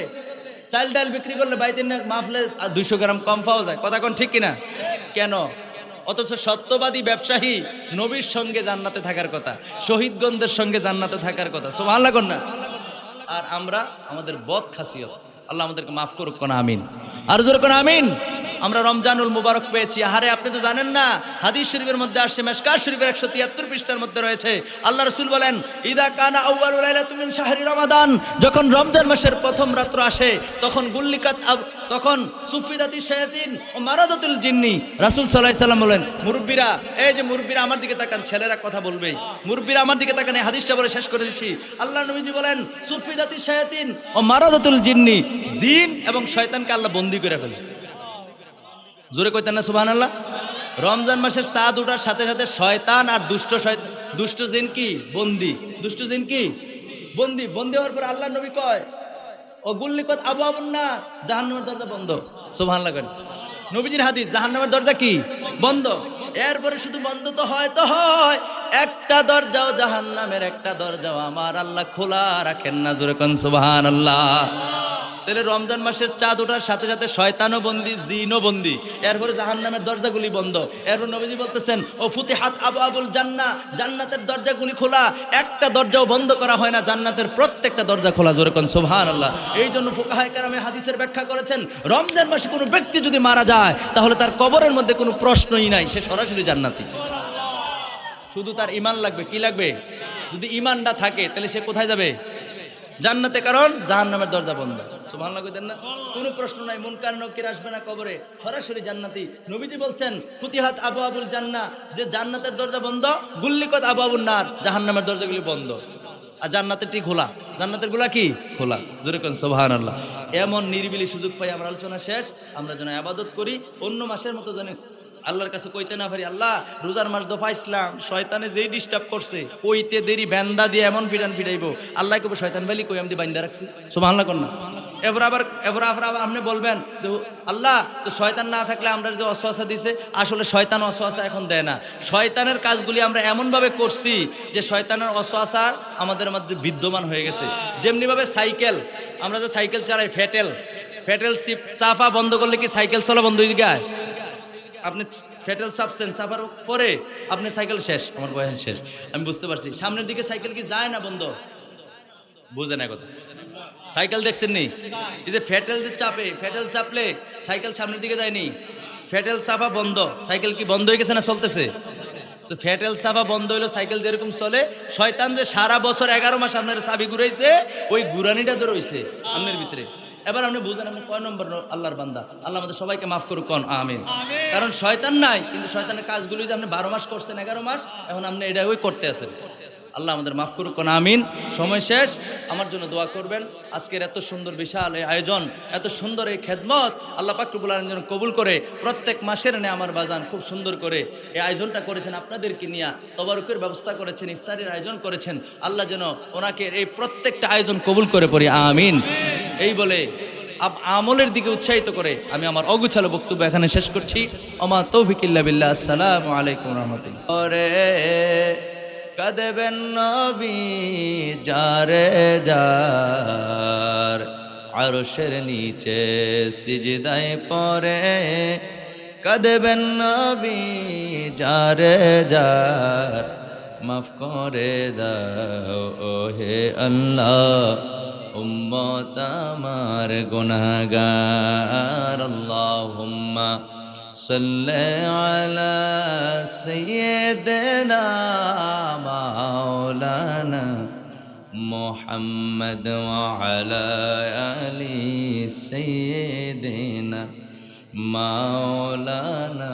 চাল ডাল বিক্রি করলে বাইতে না মাফলে 200 গ্রাম কম পাওয়া যায়। কথা কোন ঠিক কিনা? কেন? অথচ সত্যবাদী ব্যবসায়ী নবীর সঙ্গে জান্নাতে থাকার কথা, শহীদগণদের সঙ্গে জান্নাতে থাকার কথা। সুবহানাল্লাহ কর না। আর আমরা আমাদের বদ খাসিয়ত, আল্লাহ আমাদেরকে মাফ করুক কোন আমিন। আর জোরে কোন আমিন। আমরা রমজানুল মুবারক পেয়েছি। আহারে আপনি তো জানেন না, হাদিস শরীফের মধ্যে আসছে, মিশকাত শরীফের 173 পৃষ্ঠার মধ্যে রয়েছে, আল্লাহ রাসূল বলেন, ইদা কানা আউয়ালু লাইলাতুম মিন শাহরি রমাদান, যখন রমজান মাসের প্রথম রাত্র আসে, তখন গুল্লিকাত, তখন সুফিদাতি শায়াতিন ও মারাদাতুল জিন্নি। রাসূল সাল্লাল্লাহু আলাইহি সাল্লাম বলেন, মুরব্বিরা, এই যে মুরব্বিরা আমার দিকে তাকান, ছেলেরা কথা বলবে, মুরব্বিরা আমার দিকে তাকান, এই হাদিসটা বলে শেষ করে দিচ্ছি। আল্লাহ নবীজি বলেন, সুফিদাতি শায়াতিন ও মারাদাতুল জিন্নি, জিন এবং শয়তানকে আল্লাহ বন্দী করে ফেলে। জোরে কইতেন না সুবহানাল্লাহ? রমজান মাসের চাঁদ ওঠার সাথে সাথে শয়তান আর দুষ্ট জিন কি বন্দী, দুষ্ট জিন কি বন্দী। বন্দী হওয়ার পর আল্লাহ নবী কয়, ও গুল্লিকাত আবওয়াবুন নার, জাহান্নামের দরজা বন্ধ। সুবহানাল্লাহ। নবীজির হাদিস, জাহান্নামের দরজা কি বন্ধ। এরপরে শুধু বন্ধ তো হয় একটা দরজাও জাহান্নামের, একটা দরজাও আমার আল্লাহ খোলা রাখেন না। জোরে কোন সুবহানাল্লাহ। তাহলে রমজান মাসের চাঁদ ওঠার সাথে সাথে শয়তানও বন্দী, জিনও বন্দী, এরপরে জাহান্নামের দরজাগুলি বন্ধ। এরপর নবীজি বলতেছেন, ও ফুতিহাত আবওয়াবুল জান্নাহ, জান্নাতের দরজাগুলি খোলা, একটা দরজাও বন্ধ করা হয় না, জান্নাতের প্রত্যেকটা দরজা খোলা। জোরে কোন সুবহানাল্লাহ। এই জন্য ফুকাহায়ে কেরামে হাদিসের ব্যাখ্যা করেছেন, রমজান মাসে কোনো ব্যক্তি যদি মারা যায়, তাহলে তার কবরের মধ্যে কোনো প্রশ্নই নাই, সে সরাসরি জান্নাতি। শুধু তার ঈমান লাগবে। কি লাগবে? যদি ঈমানটা থাকে, তাহলে সে কোথায় যাবে? জান্নাতে, কারণ জাহান্নামের দরজা বন্ধ। সুবহানাল্লাহ কইতেন না? কোনো প্রশ্ন নাই, মুনকার নকির আসবে না কবরে, সরাসরি জান্নাতি। নবীজি বলছেন, ফুতিহাত আবওয়াবুল জান্নাহ, যে জান্নাতের দরজা বন্ধ, গুল্লিকাত আবওয়াবুন নার, জাহান্নামের দরজাগুলি বন্ধ, আর জান্নাতেরটি খোলা। জান্নাতের গুলা কি খোলা। জোরে কোন সুবহানাল্লাহ। এমন নিরিবিলি সুযোগ পাই আমরা আলোচনা শেষ, আমরা যেন ইবাদত করি, অন্য মাসের মতো যেন আল্লাহর কাছে কইতে না পারি, আল্লাহ রোজার মাস দফা ইসলাম, শয়তানে যেই ডিস্টার্ব করছে, কইতে দেরি ব্যান্দা দিয়ে এমন পিটান পিটাইবো, আল্লাহ কবে শয়তান বলি কই আমি বাইন্দা রাখছি। সুবহানাল্লাহ কর না। এবার আবার আপনি বলবেন, আল্লাহ তো শয়তান না থাকলে আমরা যে ওয়াসওয়াসা দিছে, আসলে শয়তান ওয়াসওয়াসা এখন দেয় না। শয়তানের কাজগুলি আমরা এমনভাবে করছি যে শয়তানের ওয়াসওয়াসা আমাদের মধ্যে বিদ্যমান হয়ে গেছে। যেমনিভাবে সাইকেল, আমরা যে সাইকেল চালাই, ফেটেল সাফা বন্ধ করলে কি সাইকেল চলা বন্ধ হয়ে যায়? আপনি ফেটেল চাপছেন, চাপার পরে আপনি সাইকেল শেষ, আমার বয়স শেষ, আমি বুঝতে পারছি। সামনের দিকে সাইকেল কি যায় না বন্ধ? বুঝে না কথা। সাইকেল দেখছেন নি? এই যে ফেটেল যে চাপে, ফেটেল চাপলে সাইকেল সামনের দিকে যায়নি, ফেটেল চাপা বন্ধ, সাইকেল কি বন্ধ হয়ে গেছে না চলতেছে? তো ফেটেল চাপা বন্ধ হইলো, সাইকেল যেরকম চলে, শয়তান যে সারা বছর 11 মাস আপনার চাবি ঘুরাইছে, ওই ঘুরানিটা তো রইছে আপনার ভিতরে। এবার আপনি বুঝেন আপনি কয় নম্বর আল্লাহর বান্দা। আল্লাহ আমাদের সবাইকে মাফ করুক, কোন আমিন। কারণ শয়তান নাই, কিন্তু শয়তানের কাজগুলি যে আপনি 12 মাস করছেন, 11 মাস, এখন আপনি এটা ওই করতে আছেন। আল্লাহ আমাদের মাফ করুক, কোন আমিন। সময় শেষ, আমার জন্য দোয়া করবেন। আজকের এত সুন্দর বিশাল এই আয়োজন, এত সুন্দর এই খেদমত আল্লাহ পাক রব্বুল আলামিন যেন কবুল করে। প্রত্যেক মাসের নে আমার বাজান খুব সুন্দর করে এই আয়োজনটা করেছেন, আপনাদেরকে নিয়ে তবারুকের ব্যবস্থা করেছেন, ইফতারের আয়োজন করেছেন। আল্লাহ যেন ওনাকে এই প্রত্যেকটা আয়োজন কবুল করে পড়ি, আমিন। এই বলে আমলের দিকে উৎসাহিত করে আমি আমার অগুছালো বক্তব্য এখানে শেষ করছি। ওমা তৌফিক ইল্লা বিল্লাহ। আসসালামু আলাইকুম ওয়া রাহমাতুল্লাহ। ওরে কাঁদবেন নবী যারে যার আরশের নিচে সিজদায় পড়ে, কাঁদবেন নবী যারে যার মাফ করে দাও ওহে আল্লাহ উম্মত আমার গুনাহগার। আল্লাহুম্মা সাল্লি আলা সাইয়্যিদিনা মাওলানা মুহাম্মদ ওয়া আলা আলি সাইয়্যিদিনা মাওলানা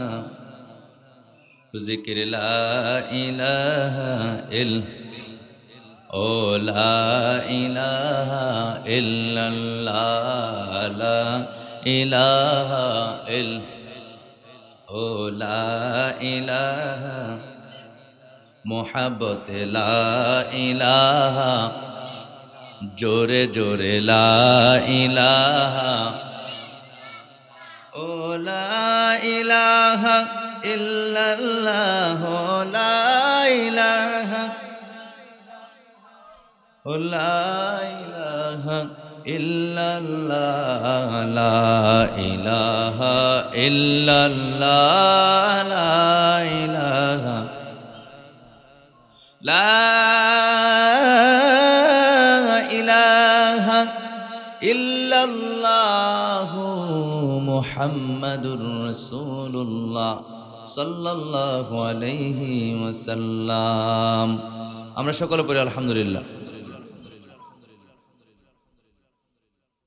জিকির লা ইলাহা ও লা ইলাহা ইল্লাল্লাহ লা ইলাহা ও লা ইলাহা মুহাব্বত লা ইলাহা জোরে জোরে লা ইলাহা ও লা ইলাহা ইল্লাল্লাহ লা ইলাহা ও লা ইলাহা ইল্লাল্লাহ লা ইলাহা ইল্লাল্লাহ লা ইলাহা লা ইলাহা ইল্লাল্লাহ মুহাম্মাদুর রাসূলুল্লাহ সাল্লাল্লাহু আলাইহি ওয়াসাল্লাম। আমরা সকলে পড়ি আলহামদুলিল্লাহ।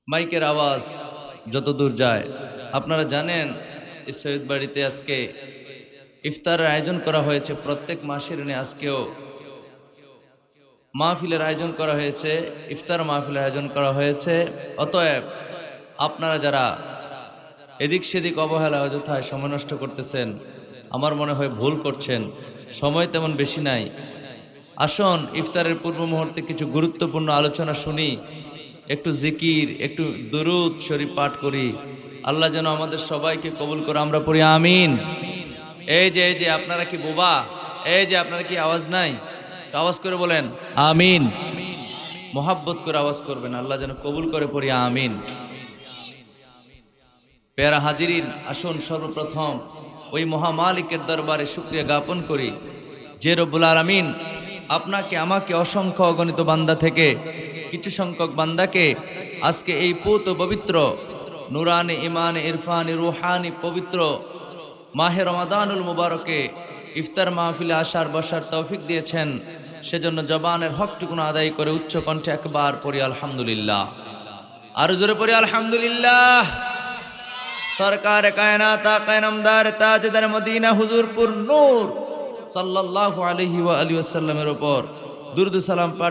মাইকের আওয়াজ যত দূর যায়, আপনারা জানেন এই সৈয়দ বাড়িতে আজকে ইফতারের আয়োজন করা হয়েছে। প্রত্যেক মাসের আজকেও মাহফিলের আয়োজন করা হয়েছে, ইফতার মাহফিলের আয়োজন করা হয়েছে। অতএব আপনারা যারা এদিক সেদিক অবহেলা অযথায় সময় নষ্ট করতেছেন, আমার মনে হয় ভুল করছেন। সময় তেমন বেশি নাই। আসুন ইফতারের পূর্ব মুহূর্তে কিছু গুরুত্বপূর্ণ আলোচনা শুনি, একটু জিকির, একটু দুরূদ শরীফ পাঠ করি। আল্লাহ যেন আমাদের সবাইকে কবুল করে। আমরা পড়ি আমিন। এই যে আপনারা কি বোবা? এই যে আপনারা কি আওয়াজ নাই? আওয়াজ করে বলেন আমিন। মোহাব্বত করে আওয়াজ করবেন, আল্লাহ যেন কবুল করে পড়ি আমিন। প্যারা হাজিরিন, আসুন সর্বপ্রথম ওই মহামালিকের দরবারে শুকরিয়া জ্ঞাপন করি যে রব্বুল আলামিন আপনাকে আমাকে অসংখ্য অগণিত বান্দা থেকে কিছু সংখ্যক বান্দাকে আজকে এই পুত পবিত্র নুরানি ইমান ইরফানি রুহানি পবিত্র মাহে রমাদানুল মুবারকে ইফতার মাহফিলে আসার বসার তৌফিক দিয়েছেন। সেজন্য জবানের হকটুকুন আদায় করে উচ্চ কণ্ঠে একবার পড়ি আলহামদুলিল্লাহ। আরো জোরে পড়ি আলহামদুলিল্লাহ। সরকার কায়নাত আকা নামদার তাজদার মদিনা হুজুরপুর নূর সাল্লাল্লাহু আলাইহি ওয়া আলিহি ওয়াসাল্লামের উপর দুরূদ সালাম পাঠ